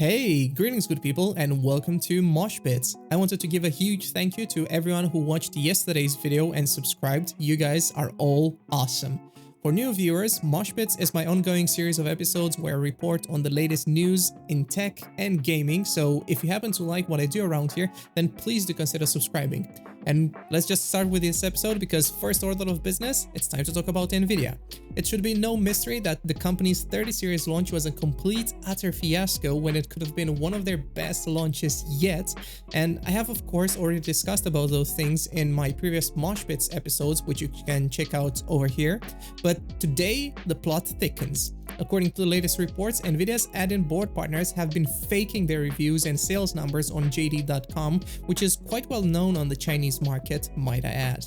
Hey, greetings good people and welcome to MOSHBITS. I wanted to give a huge thank you to everyone who watched yesterday's video and subscribed. You guys are all awesome. For new viewers, MOSHBITS is my ongoing series of episodes where I report on the latest news in tech and gaming, so if you happen to like what I do around here, then please do consider subscribing. And let's just start with this episode because first order of business, it's time to talk about Nvidia. It should be no mystery that the company's 30 series launch was a complete utter fiasco when it could have been one of their best launches yet, and I have of course already discussed about those things in my previous MOSHBITS episodes, which you can check out over here, but today the plot thickens. According to the latest reports, Nvidia's add-in board partners have been faking their reviews and sales numbers on JD.com, which is quite well known on the Chinese market, might I add.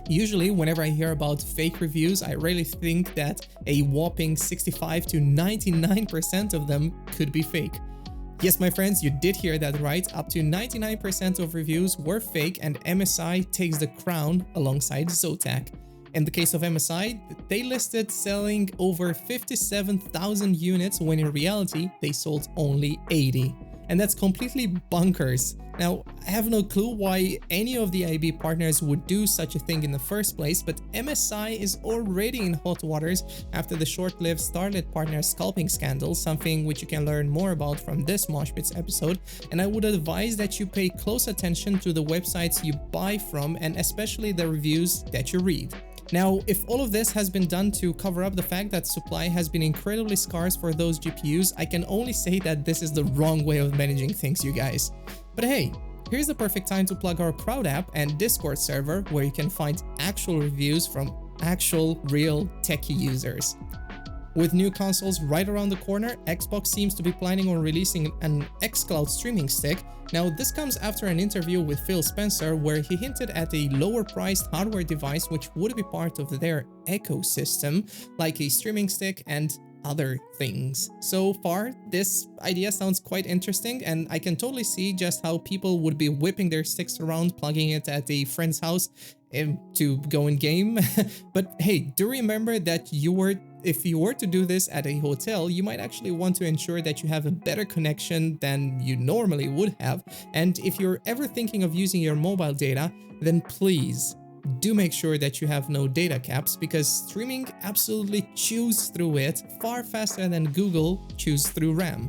Usually, whenever I hear about fake reviews, I really think that a whopping 65 to 99% of them could be fake. Yes, my friends, you did hear that right. Up to 99% of reviews were fake, and MSI takes the crown alongside Zotac. In the case of MSI, they listed selling over 57,000 units when in reality they sold only 80. And that's completely bonkers. Now, I have no clue why any of the IB partners would do such a thing in the first place, but MSI is already in hot waters after the short-lived Starlit partner scalping scandal, something which you can learn more about from this MOSHBITS episode, and I would advise that you pay close attention to the websites you buy from and especially the reviews that you read. Now, if all of this has been done to cover up the fact that supply has been incredibly scarce for those GPUs, I can only say that this is the wrong way of managing things, you guys. But hey, here's the perfect time to plug our crowd app and Discord server where you can find actual reviews from actual real techie users. With new consoles right around the corner, Xbox seems to be planning on releasing an xCloud streaming stick. Now, this comes after an interview with Phil Spencer where he hinted at a lower-priced hardware device which would be part of their ecosystem, like a streaming stick and other things. So far, this idea sounds quite interesting, and I can totally see just how people would be whipping their sticks around, plugging it at a friend's house to go in game. But hey, do remember that if you were to do this at a hotel, you might actually want to ensure that you have a better connection than you normally would have. And if you're ever thinking of using your mobile data, then please do make sure that you have no data caps, because streaming absolutely chews through it far faster than Google chews through RAM.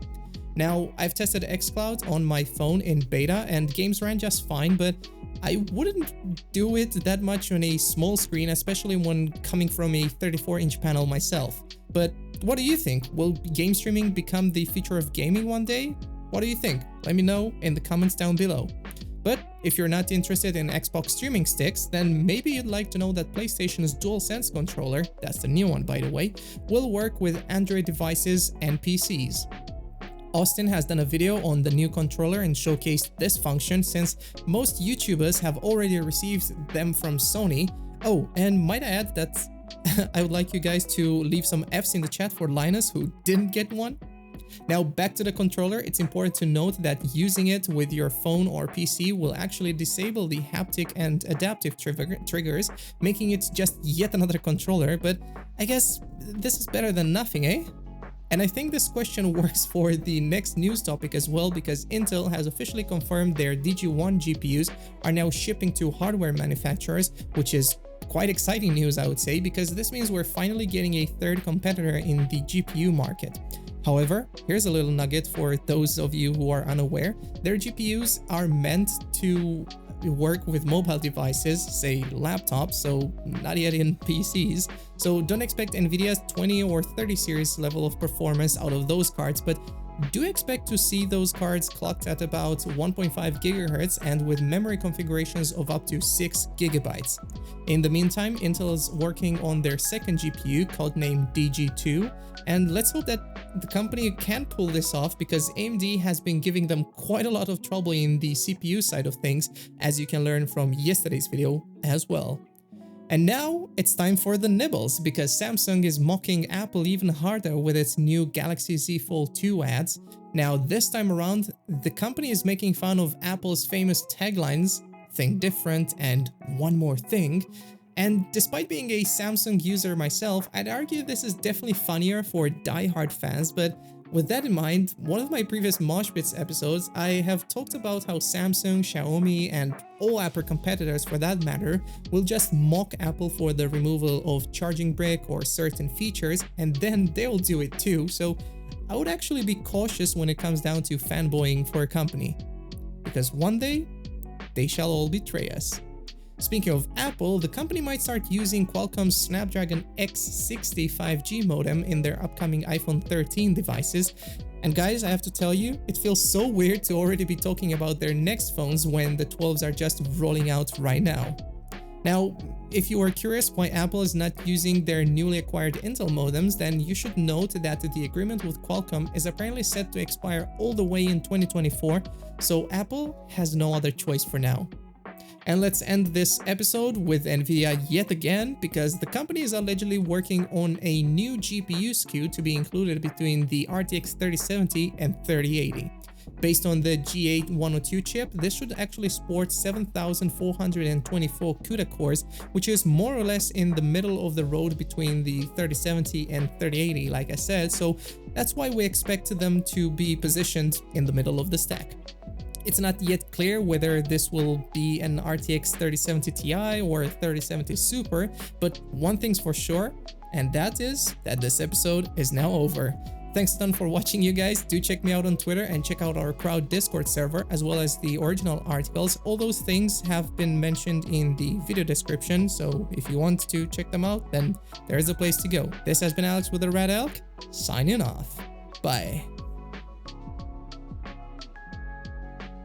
Now, I've tested xCloud on my phone in beta and games ran just fine, but I wouldn't do it that much on a small screen, especially when coming from a 34-inch panel myself. But what do you think? Will game streaming become the future of gaming one day? What do you think? Let me know in the comments down below. But if you're not interested in Xbox streaming sticks, then maybe you'd like to know that PlayStation's DualSense controller, that's the new one by the way, will work with Android devices and PCs. Austin has done a video on the new controller and showcased this function since most YouTubers have already received them from Sony. Oh, and might I add that I would like you guys to leave some Fs in the chat for Linus who didn't get one. Now back to the controller, it's important to note that using it with your phone or PC will actually disable the haptic and adaptive triggers, making it just yet another controller, but I guess this is better than nothing, eh? And I think this question works for the next news topic as well, because Intel has officially confirmed their DG1 GPUs are now shipping to hardware manufacturers, which is quite exciting news, I would say, because this means we're finally getting a third competitor in the GPU market. However, here's a little nugget for those of you who are unaware. Their GPUs are meant to work with mobile devices, say laptops, so not yet in PCs. So don't expect Nvidia's 20 or 30 series level of performance out of those cards, but do expect to see those cards clocked at about 1.5 GHz and with memory configurations of up to 6 GB. In the meantime, Intel is working on their second GPU, codenamed DG2, and let's hope that the company can pull this off, because AMD has been giving them quite a lot of trouble in the CPU side of things, as you can learn from yesterday's video as well. And now it's time for the nibbles, because Samsung is mocking Apple even harder with its new Galaxy Z Fold 2 ads. Now this time around, the company is making fun of Apple's famous taglines, "Think different" and "One more thing." And despite being a Samsung user myself, I'd argue this is definitely funnier for die-hard fans, but With that in mind, one of my previous MOSHBITS episodes, I have talked about how Samsung, Xiaomi, and all Apple competitors for that matter will just mock Apple for the removal of charging brick or certain features, and then they'll do it too. So I would actually be cautious when it comes down to fanboying for a company, because one day they shall all betray us. Speaking of Apple, the company might start using Qualcomm's Snapdragon X60 5G modem in their upcoming iPhone 13 devices. And guys, I have to tell you, it feels so weird to already be talking about their next phones when the 12s are just rolling out right now. Now, if you are curious why Apple is not using their newly acquired Intel modems, then you should note that the agreement with Qualcomm is apparently set to expire all the way in 2024, so Apple has no other choice for now. And let's end this episode with Nvidia yet again, because the company is allegedly working on a new GPU SKU to be included between the RTX 3070 and 3080. Based on the G8 102 chip, this should actually sport 7,424 CUDA cores, which is more or less in the middle of the road between the 3070 and 3080, like I said, so that's why we expect them to be positioned in the middle of the stack. It's not yet clear whether this will be an RTX 3070 Ti or 3070 Super, but one thing's for sure, and that is that this episode is now over. Thanks a ton for watching, you guys. Do check me out on Twitter and check out our crowd Discord server, as well as the original articles. All those things have been mentioned in the video description, so if you want to check them out, then there's a place to go. This has been Alex with the Red Elk, signing off. Bye.